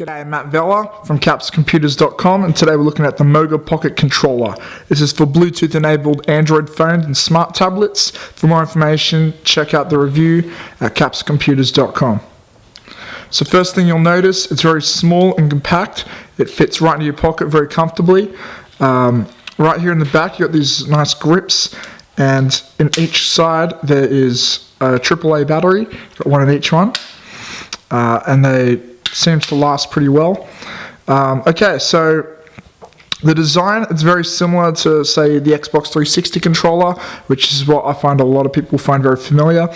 G'day, Matt Vella from capscomputers.com, and today we're looking at the Moga Pocket Controller. This is for Bluetooth enabled Android phones and smart tablets. For more information, check out the review at capscomputers.com. So first thing you'll notice, it's very small and compact. It fits right into your pocket very comfortably. Right here in the back you got these nice grips, and in each side there is a AAA battery, got one in each one, and they seems to last pretty well. Okay, so the design, it's very similar to, say, the Xbox 360 controller, which is what I find a lot of people find very familiar.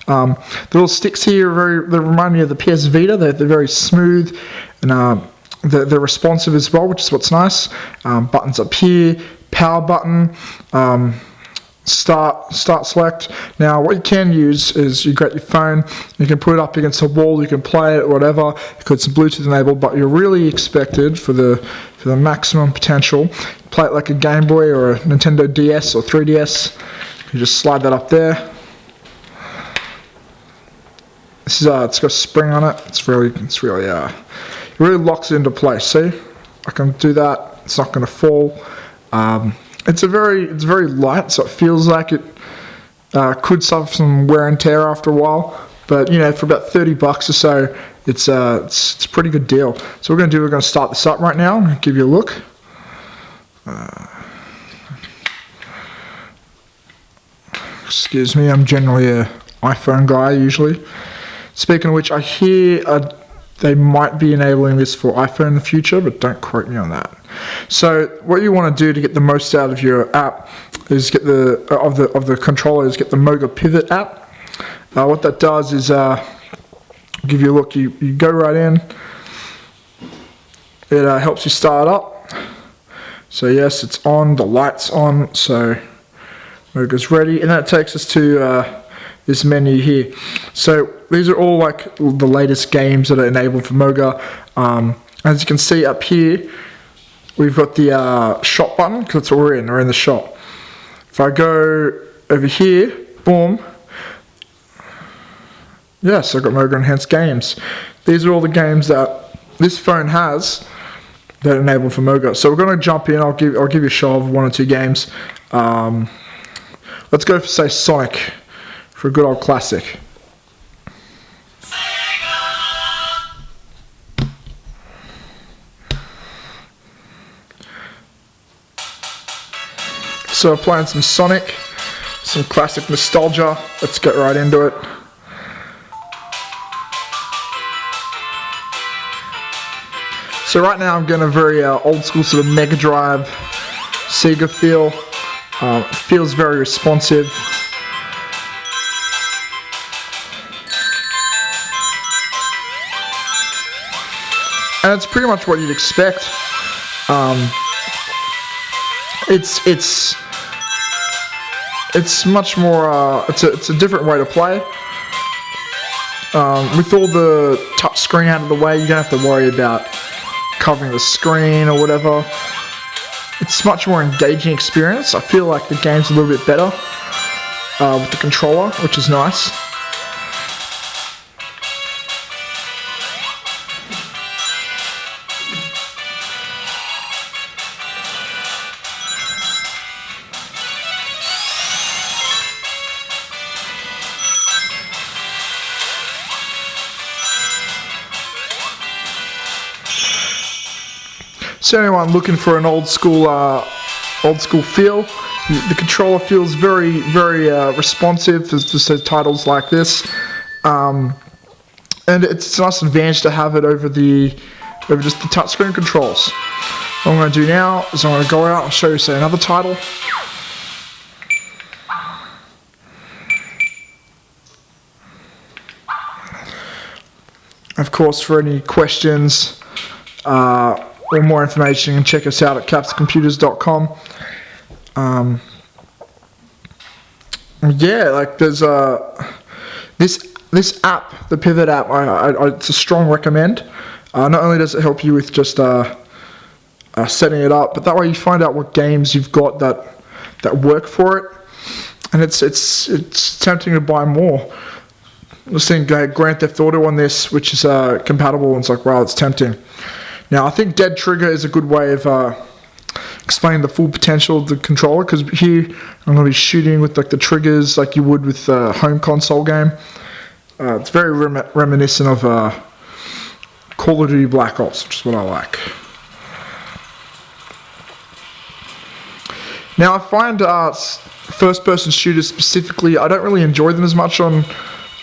The little sticks here they remind me of the PS Vita. They're very smooth, and they're responsive as well, which is what's nice. Buttons up here, power button, start select. Now what you can use is you got your phone, you can put it up against a wall, you can play it, whatever, because it's Bluetooth enabled, but you're really expected for the maximum potential, play it like a Game Boy or a Nintendo DS or 3DS. You just slide that up there. This is it's got a spring on it. It really locks it into place. See, I can do that, it's not going to fall. It's very light, so it feels like it could suffer some wear and tear after a while. But you know, for about $30 or so, it's a pretty good deal. So we're going to start this up right now. I'm going to give you a look. Excuse me, I'm generally an iPhone guy usually. Speaking of which, I hear they might be enabling this for iPhone in the future, but don't quote me on that. So what you want to do to get the most out of your app is get the controller is get the Moga Pivot app. What that does is give you a look. You go right in. It helps you start up. So yes, it's on. The light's on. So Moga's ready, and that takes us to this menu here. So these are all like the latest games that are enabled for Moga. As you can see up here, we've got the shop button, because that's what we're in the shop. If I go over here, boom, yes, I've got Moga Enhanced Games. These are all the games that this phone has that are enabled for Moga. So we're going to jump in. I'll give you a show of one or two games. Let's go for, say, Sonic, for a good old classic. So we're playing some Sonic, some classic nostalgia. Let's get right into it. So right now I'm getting a very old school sort of Mega Drive, Sega feel. It feels very responsive. And it's pretty much what you'd expect. It's much more. It's a different way to play. With all the touch screen out of the way, you don't have to worry about covering the screen or whatever. It's much more engaging experience. I feel like the game's a little bit better with the controller, which is nice. So anyone looking for an old school feel, the controller feels very responsive to titles like this, and it's a nice advantage to have it over just the touchscreen controls. What I'm going to do now is I'm going to go out and show you, say, another title. Of course, for any questions or more information, you can check us out at capscomputers.com. Yeah, like there's this app, the Pivot app. It's a strong recommend. Not only does it help you with just setting it up, but that way you find out what games you've got that work for it, and it's tempting to buy more. was seeing Grand Theft Auto on this, which is compatible, and it's like, wow, it's tempting. Now, I think dead trigger is a good way of explaining the full potential of the controller, because here I'm going to be shooting with like the triggers like you would with a home console game. It's very reminiscent of Call of Duty Black Ops, which is what I like. Now, I find first-person shooters specifically, I don't really enjoy them as much on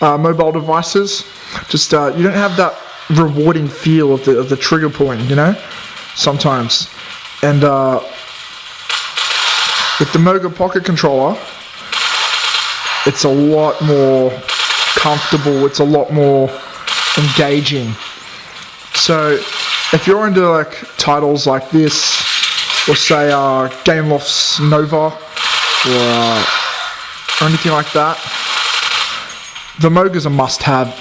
mobile devices. Just you don't have that rewarding feel of the trigger pulling, you know, sometimes. And with the Moga Pocket Controller, it's a lot more comfortable, it's a lot more engaging. So if you're into like titles like this, or say Gameloft's Nova, or anything like that, the Moga's a must-have.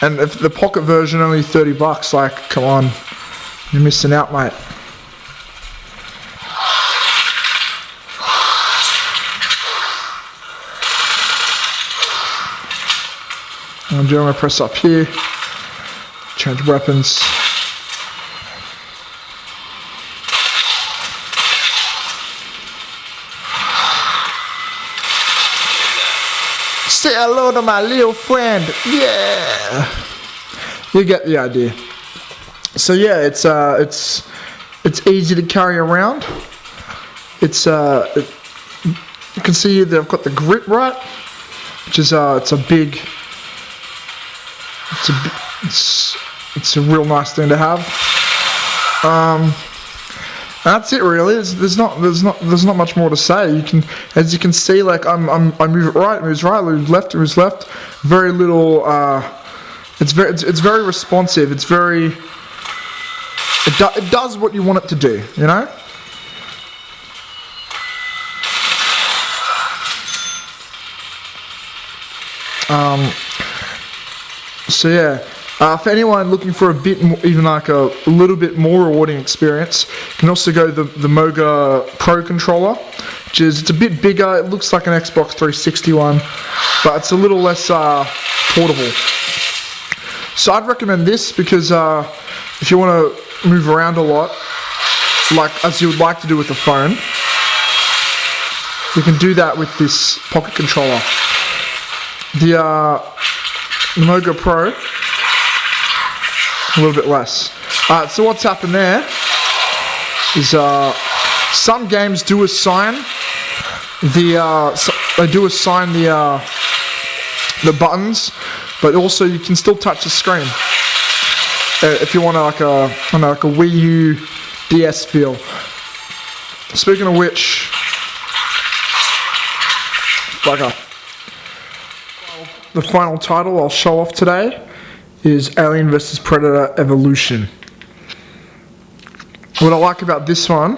And if the Pocket version only $30, like, come on, you're missing out, mate. I'm going to press up here, change weapons. Say hello to my little friend. Yeah, you get the idea. So yeah, it's easy to carry around. You can see that I've got the grip right, which is it's a real nice thing to have. That's it really. There's not much more to say. As you can see, like I move it right, it moves right, move left, it moves left. Very little. It's very responsive. It does what you want it to do. You know. So yeah. For anyone looking for a bit more, even like a little bit more rewarding experience, you can also go the Moga Pro controller, which is, it's a bit bigger. It looks like an Xbox 360 one, but it's a little less portable. So I'd recommend this because if you want to move around a lot, like as you would like to do with a phone, you can do that with this pocket controller. The Moga Pro, a little bit less. Alright, so what's happened there is some games do assign the buttons, but also you can still touch the screen if you want like a Wii U DS feel. Speaking of which, the final title I'll show off today is Alien vs Predator Evolution. What I like about this one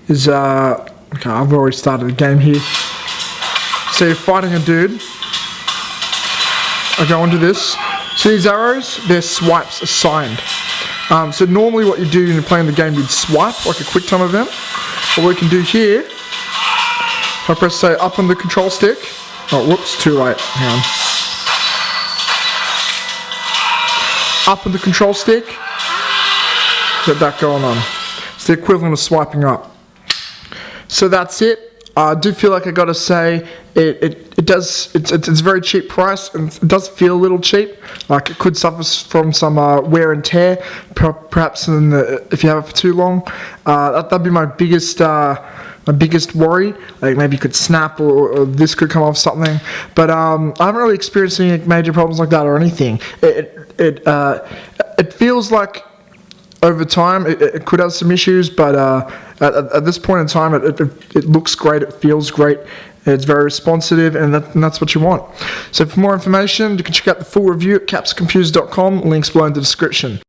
is, okay, I've already started a game here. So you're fighting a dude. I go into this. See these arrows? They're swipes assigned. So normally what you do when you're playing the game, you'd swipe like a quick time event. But what we can do here, if I press say up on the control stick, oh whoops, too late, hang on. Up on the control stick, get that going on. It's the equivalent of swiping up. So that's it. I do feel like I gotta say it's a very cheap price, and it does feel a little cheap. Like it could suffer from some wear and tear, perhaps if you have it for too long. That'd be my biggest worry. Like maybe it could snap or this could come off something. But I haven't really experienced any major problems like that or anything. It feels like over time it could have some issues, but at this point in time it looks great, it feels great, it's very responsive, and that's what you want. So for more information, you can check out the full review at capscomputers.com, links below in the description.